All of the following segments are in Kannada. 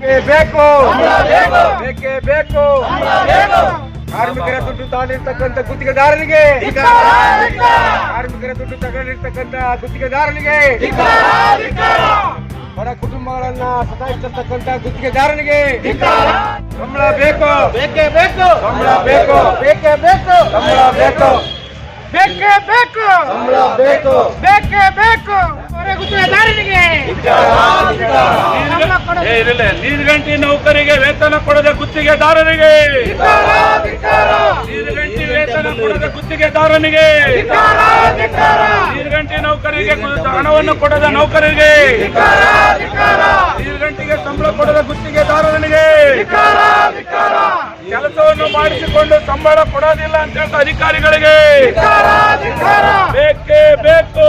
ಬೇಕು ಬೇಕೇ ಬೇಕು. ಕಾರ್ಮಿಕರ ದುಡ್ಡು ತಾಳಿರ್ತಕ್ಕಂಥ ಗುತ್ತಿಗೆದಾರರಿಗೆ, ಕಾರ್ಮಿಕರ ದುಡ್ಡು ತಗೊಂಡಿರ್ತಕ್ಕಂಥ ಗುತ್ತಿಗೆದಾರನಿಗೆ, ಬಡ ಕುಟುಂಬಗಳನ್ನ ಸತಾಯಿಸ್ತಕ್ಕಂಥ ಗುತ್ತಿಗೆದಾರನಿಗೆ ಸಂಬಳ ಬೇಕು ಬೇಕೇ ಬೇಕು. ಸಂಬಳ ಬೇಕು ಬೇಕೇ ಬೇಕು. ಸಂಬಳ ಬೇಕು ಬೇಕೇ ಬೇಕು. ಸಂಬಳ ಬೇಕು ಬೇಕೇ ಬೇಕು. ಗುತ್ತಿಗೆದಾರನಿಗೆ, ನೀರುಗಂಟಿ ನೌಕರಿಗೆ ವೇತನ ಕೊಡದ ಗುತ್ತಿಗೆದಾರರಿಗೆ, ನೀರುಗಂಟಿ ವೇತನ ಕೊಡದ ಗುತ್ತಿಗೆದಾರನಿಗೆ, ನೀರುಗಂಟಿ ನೌಕರಿಗೆ ಹಣವನ್ನು ಕೊಡದ ನೌಕರರಿಗೆ, ನೀರುಗಂಟಿಗೆ ಸಂಬಳ ಕೊಡದ ಗುತ್ತಿಗೆದಾರನಿಗೆ, ಕೆಲಸವನ್ನು ಮಾಡಿಸಿಕೊಂಡು ಸಂಬಳ ಕೊಡೋದಿಲ್ಲ ಅಂತ ಹೇಳ್ತಾ ಅಧಿಕಾರಿಗಳಿಗೆ ಬೇಕೇ ಬೇಕು.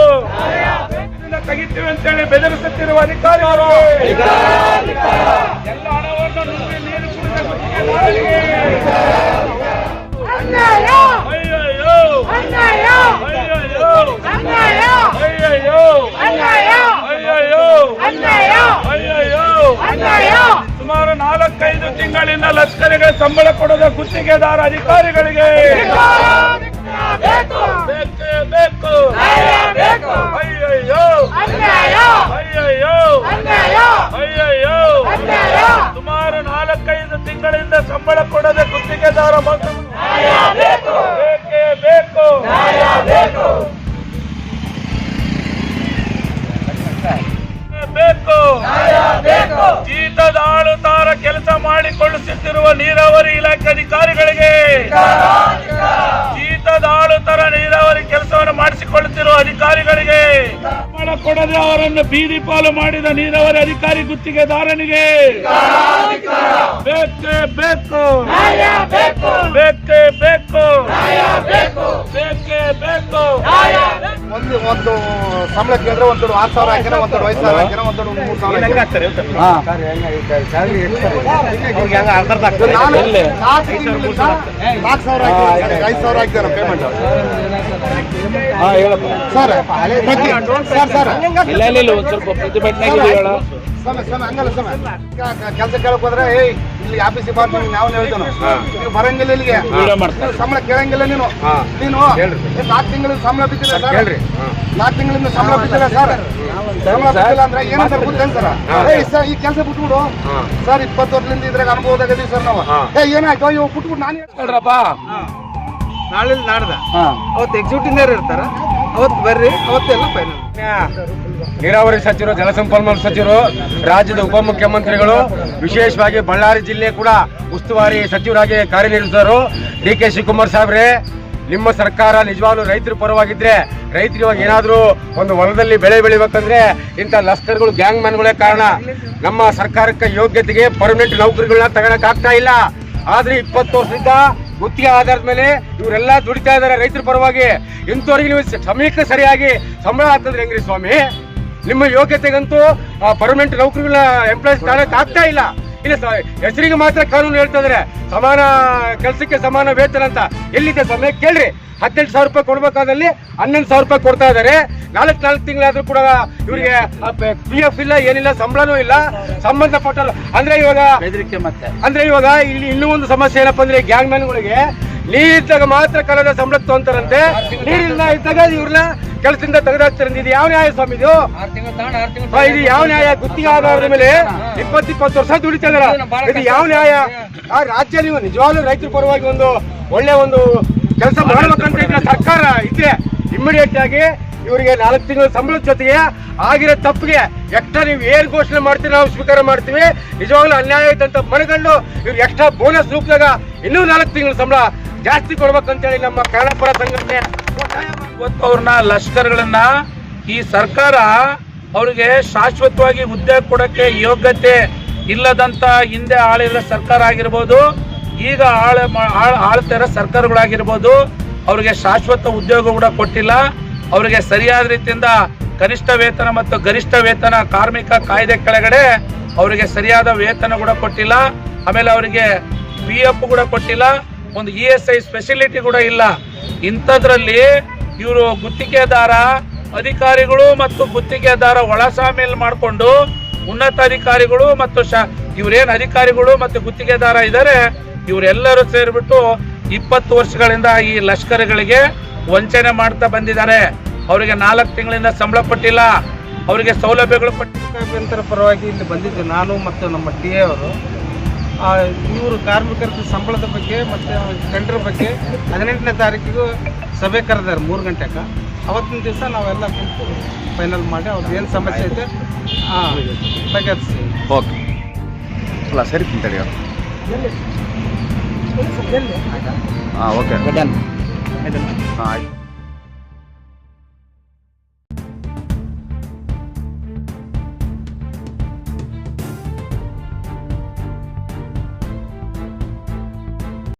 ತೆಗಿತೀವಿ ಅಂತೇಳಿ ಬೆದರಿಸುತ್ತಿರುವ ಅಧಿಕಾರಿಗಳು, ಎಲ್ಲ ಹಣವನ್ನು ನುಂಗಿ ನೀರು ಕುಡಿದ ಗುತ್ತಿಗೆದಾರರಿಗೆ ಅಯ್ಯಯ್ಯೋ ಅಯ್ಯಯ್ಯೋ ಅಯ್ಯಯ್ಯೋ. ಸುಮಾರು 4-5 ತಿಂಗಳಿಂದ ಲಷ್ಕರಿಗೆ ಸಂಬಳ ಕೊಡದ ಗುತ್ತಿಗೆದಾರ ಅಧಿಕಾರಿಗಳಿಗೆ ಬೇಕೇ ಬೇಕು. ಅಯ್ಯಯ್ಯೋ ಅಯ್ಯಯ್ಯೋ ಅಯ್ಯಯ್ಯೋ. ಸುಮಾರು 4-5 ತಿಂಗಳಿಂದ ಸಂಬಳ ಕೊಡದ ಗುತ್ತಿಗೆದಾರ ಬೇಕೇ ಬೇಕು. ಬೇಕು. ಜೀತದ ಆಳುತ್ತಾರ ಕೆಲಸ ಮಾಡಿಕೊಳ್ಳುತ್ತಿರುವ ನೀರಾವರಿ ಇಲಾಖೆ ಅಧಿಕಾರಿಗಳಿಗೆ, ಜೀತದ ಆಳುತ್ತಾರ ನೀರಾವರಿ ಕೆಲಸವನ್ನು ಮಾಡಿಸಿಕೊಳ್ಳುತ್ತಿರುವ ಅಧಿಕಾರಿಗಳಿಗೆ, ಸಂಬಳ ಕೊಡದೆ ಅವರನ್ನು ಬೀದಿ ಪಾಲು ಮಾಡಿದ ನೀರಾವರಿ ಅಧಿಕಾರಿ ಗುತ್ತಿಗೆದಾರನಿಗೆ ಬೇಕೇ ಬೇಕು. ಬೇಕೇ ಬೇಕು. ಬೇಕೇ ಬೇಕು. ಒಂದು ಸಂಬಳ ಕೇಳಿದ್ರೆ ಒಂದು 6,000 ಹಾಕಿನ, ಒಂದು 5,000 ಹಾಕಿನ, ಒಂದು 3,000 ಹಾಕ್ತಾರೆ. 4,000 ಹಾಕ್ತಾರೆ ಪೇಮೆಂಟ್. ಸರ್ ಸ್ವಲ್ಪ ಪ್ರತಿಭಟನೆ ಹಂಗಲ್ಲ ಸ್ವಾಮಿ, ಕೆಲಸ ಕೇಳಕ್ ಹೋದ್ರೆ ಇಲ್ಲಿ ಆಫೀಸಿಗೆ ಬರ್ತೀನಿ ನಾವು ಹೇಳ್ತಾನ, ನೀವು ಬರಂಗಿಲ್ಲ ಇಲ್ಲಿಗೆ, ಸಂಬಳ ಕೇಳಂಗಿಲ್ಲ. ನೀನು 4 ತಿಂಗಳಿಂದ ಸಂಬಳ ಬಿದ್ದಿಲ್ಲ ಸರ್, 4 ತಿಂಗಳಿಂದ ಸಂಬಳ ಬಿದ್ದಿಲ್ಲ ಸರ್. ಸಂಬಳ ಬಿದ್ದಿಲ್ಲ ಅಂದ್ರೆ ಏನು ಸರ್ ಗೊತ್ತೇನು ಸರ್? ಈ ಕೆಲಸ ಬಿಟ್ಬಿಡು ಸರ್, 20 ವರ್ಷದಿಂದ ಇದ್ರಾಗ ಅನುಭವದಾಗದೀವಿ ಸರ್ ನಾವು. ಏನಾಯ್ತು ಇವಾಗ ಬಿಟ್ಬಿಟ್ಟು ನಾನು ಹೇಳ್ರಪ್ಪ, ನಾಳೆ ನಾಡ್ದ ಅವತ್ತು ಎಕ್ಸಿಕ್ಯೂಟಿವ್ ಇರ್ತಾರ, ಅವತ್ತು ಬರ್ರಿ, ಅವತ್ತೆಲ್ಲ ಫೈನಲ್. ನೀರಾವರಿ ಸಚಿವರು, ಜಲಸಂಪನ್ಮೂಲ ಸಚಿವರು, ರಾಜ್ಯದ ಉಪಮುಖ್ಯಮಂತ್ರಿಗಳು, ವಿಶೇಷವಾಗಿ ಬಳ್ಳಾರಿ ಜಿಲ್ಲೆ ಕೂಡ ಉಸ್ತುವಾರಿ ಸಚಿವರಾಗಿ ಕಾರ್ಯನಿರ್ವಹಿಸಿದರು DK ಶಿವಕುಮಾರ್ ಸಾಹೇಬ್ರೆ, ನಿಮ್ಮ ಸರ್ಕಾರ ನಿಜವಾಗ್ಲೂ ರೈತರ ಪರವಾಗಿದ್ರೆ, ರೈತರು ಇವಾಗ ಏನಾದರೂ ಒಂದು ಹೊಲದಲ್ಲಿ ಬೆಳೆ ಬೆಳಿಬೇಕಂದ್ರೆ ಇಂಥ ಲಷ್ಕರ್ಗಳು, ಗ್ಯಾಂಗ್ ಮ್ಯಾನ್ಗಳೇ ಕಾರಣ. ನಮ್ಮ ಸರ್ಕಾರಕ್ಕೆ ಯೋಗ್ಯತೆಗೆ ಪರ್ಮನೆಂಟ್ ನೌಕರಿಗಳನ್ನ ತಗೊಳಕ್ ಆಗ್ತಾ ಇಲ್ಲ. ಆದ್ರೆ 20 ವರ್ಷದಿಂದ ಗುತ್ತಿಗೆ ಆಧಾರದ ಮೇಲೆ ಇವರೆಲ್ಲ ದುಡಿತಾ ಇದಾರೆ ರೈತರ ಪರವಾಗಿ. ಇಂಥವ್ರಿಗೆ ನೀವು ಸಮಯಕ್ಕೆ ಸರಿಯಾಗಿ ಸಂಬಳ ಆಗ್ತದ್ರೆ ಹೆಂಗ್ರಿ ಸ್ವಾಮಿ? ನಿಮ್ಮ ಯೋಗ್ಯತೆಗಂತೂ ಪರ್ಮನೆಂಟ್ ನೌಕರಿಗಳನ್ನ ಎಂಪ್ಲಾಯ್ಸ್ ತಗೊಳಕ್ ಆಗ್ತಾ ಇಲ್ಲ. ಇಲ್ಲ ಹೆಸರಿಗೆ ಮಾತ್ರ ಕಾನೂನು ಹೇಳ್ತಾ ಇದಾರೆ ಸಮಾನ ಕೆಲಸಕ್ಕೆ ಸಮಾನ ವೇತನ ಅಂತ. ಎಲ್ಲಿದೆ ಸಮಯ ಕೇಳ್ರಿ. 18,000 ರೂಪಾಯಿ ಕೊಡ್ಬೇಕಾದಲ್ಲಿ 11,000 ರೂಪಾಯಿ ಕೊಡ್ತಾ ಇದಾರೆ. 4 ತಿಂಗಳಾದ್ರೂ ಕೂಡ ಇವರಿಗೆ PF ಇಲ್ಲ, ಏನಿಲ್ಲ, ಸಂಬಳನೂ ಇಲ್ಲ. ಸಂಬಂಧಪಟ್ಟ ಅಂದ್ರೆ ಇವಾಗ ಇಲ್ಲಿ ಇನ್ನೂ ಒಂದು ಸಮಸ್ಯೆ ಏನಪ್ಪಾ ಅಂದ್ರೆ, ಗ್ಯಾಂಗ್ ಮ್ಯಾನ್ಗಳಿಗೆ ನೀರಿದ್ದಾಗ ಮಾತ್ರ ಕಳೆದ ಸಂಬಳ ತಗೊಂತಾರಂತೆ, ನೀರಿಲ್ಲ ಇದ್ದಾಗ ಇವ್ರನ್ನ ಕೆಲಸದಿಂದ ತೆಗೆದಾಕ್ತಾರಂತೆ. ಇದು ಯಾವ ನ್ಯಾಯ ಸ್ವಾಮಿ? ಇದು ಯಾವ ನ್ಯಾಯ? ಗುತ್ತಿಗೆ ಆಧಾರದ ಮೇಲೆ 20 ವರ್ಷ ದುಡಿತಾ ಇದಾರ. ಇದು ಯಾವ ನ್ಯಾಯ? ಆ ರಾಜ್ಯ ನೀವು ನಿಜವಾಗ್ಲೂ ರೈತರ ಪರವಾಗಿ ಒಂದು ಒಳ್ಳೆ ಒಂದು ಕೆಲಸ ಮಾಡ್ಬೇಕಂತ ಇದ್ರೆ ಸರ್ಕಾರ ಇದ್ರೆ ಇಮಿಡಿಯೇಟ್ ಆಗಿ ಇವರಿಗೆ 4 ತಿಂಗಳ ಸಂಬಳದ ಜೊತೆಗೆ ಆಗಿರೋ ತಪ್ಪಿಗೆ ಎಕ್ಸ್ಟ್ರಾ ನೀವು ಏನ್ ಘೋಷಣೆ ಮಾಡ್ತೀವಿ ನಾವು ಸ್ವೀಕಾರ ಮಾಡ್ತೀವಿ. ನಿಜವಾಗ್ಲೂ ಅನ್ಯಾಯ ಐತಂತ ಮನಗಂಡು ಇವ್ರು ಎಕ್ಸ್ಟ್ರಾ ಬೋನಸ್ ರೂಪದಾಗ ಇನ್ನೂ 4 ತಿಂಗಳ ಸಂಬಳ ಜಾಸ್ತಿ ಕೊಡ್ಬೇಕಂತೇಳಿ ನಮ್ಮ ಕನ್ನಡ ಪರ ಸಂಘಟನೆ ಅವ್ರನ್ನ ಲಷ್ಕರ್ಗಳನ್ನ ಈ ಸರ್ಕಾರ ಅವ್ರಿಗೆ ಶಾಶ್ವತವಾಗಿ ಹುದ್ದೆ ಕೊಡಕ್ಕೆ ಯೋಗ್ಯತೆ ಇಲ್ಲದಂತ ಹಿಂದೆ ಆಳಿರೋ ಸರ್ಕಾರ ಆಗಿರ್ಬೋದು, ಈಗ ಆಳ್ತಾ ಇರೋ ಸರ್ಕಾರಗಳಾಗಿರ್ಬೋದು, ಅವ್ರಿಗೆ ಶಾಶ್ವತ ಉದ್ಯೋಗ ಕೂಡ ಕೊಟ್ಟಿಲ್ಲ. ಅವರಿಗೆ ಸರಿಯಾದ ರೀತಿಯಿಂದ ಕನಿಷ್ಠ ವೇತನ ಮತ್ತು ಗರಿಷ್ಠ ವೇತನ ಕಾರ್ಮಿಕ ಕಾಯ್ದೆ ಕೆಳಗಡೆ ಅವರಿಗೆ ಸರಿಯಾದ ವೇತನ ಕೂಡ ಕೊಟ್ಟಿಲ್ಲ. ಆಮೇಲೆ ಅವರಿಗೆ PF ಕೂಡ ಕೊಟ್ಟಿಲ್ಲ. ಒಂದು ESI ಸ್ಪೆಷಾಲಿಟಿ ಕೂಡ ಇಲ್ಲ. ಇಂಥದ್ರಲ್ಲಿ ಇವರು ಗುತ್ತಿಗೆದಾರ ಅಧಿಕಾರಿಗಳು ಮತ್ತು ಗುತ್ತಿಗೆದಾರ ಒಳ ಸಾಮೇಲ್ ಮಾಡಿಕೊಂಡು ಉನ್ನತ ಅಧಿಕಾರಿಗಳು ಮತ್ತು ಇವರೇನು ಅಧಿಕಾರಿಗಳು ಮತ್ತು ಗುತ್ತಿಗೆದಾರ ಇದ್ದಾರೆ ಇವರೆಲ್ಲರೂ ಸೇರಿಬಿಟ್ಟು 20 ವರ್ಷಗಳಿಂದ ಈ ಲಷ್ಕರ್ಗಳಿಗೆ ವಂಚನೆ ಮಾಡ್ತಾ ಬಂದಿದ್ದಾರೆ. ಅವರಿಗೆ 4 ತಿಂಗಳಿಂದ ಸಂಬಳ ಕೊಟ್ಟಿಲ್ಲ, ಅವರಿಗೆ ಸೌಲಭ್ಯಗಳು ಅಭ್ಯಂತರ ಪರವಾಗಿ ಇಲ್ಲಿ ಬಂದಿದ್ದು ನಾನು ಮತ್ತು ನಮ್ಮ ಟಿ ಎ ಅವರು. ಇವರು ಕಾರ್ಮಿಕರ ಸಂಬಳದ ಬಗ್ಗೆ ಮತ್ತು ಟೆಂಡರ್ ಬಗ್ಗೆ 18ನೇ ತಾರೀಕಿಗೂ ಸಭೆ ಕರೆದಾರೆ 3 ಗಂಟೆಗೆ. ಅವತ್ತಿನ ದಿವಸ ನಾವೆಲ್ಲ ಕುಂತು ಫೈನಲ್ ಮಾಡಿ ಅವ್ರದ್ದು ಏನು ಸಮಸ್ಯೆ ಐತೆ ಬಗೆಹರಿಸಿ. ಓಕೆ ಅಲ್ಲ ಸರಿ ತಿಂತಡಿ ಹಾಂ ಓಕೆ ಹಾಂ ಆಯ್ತು.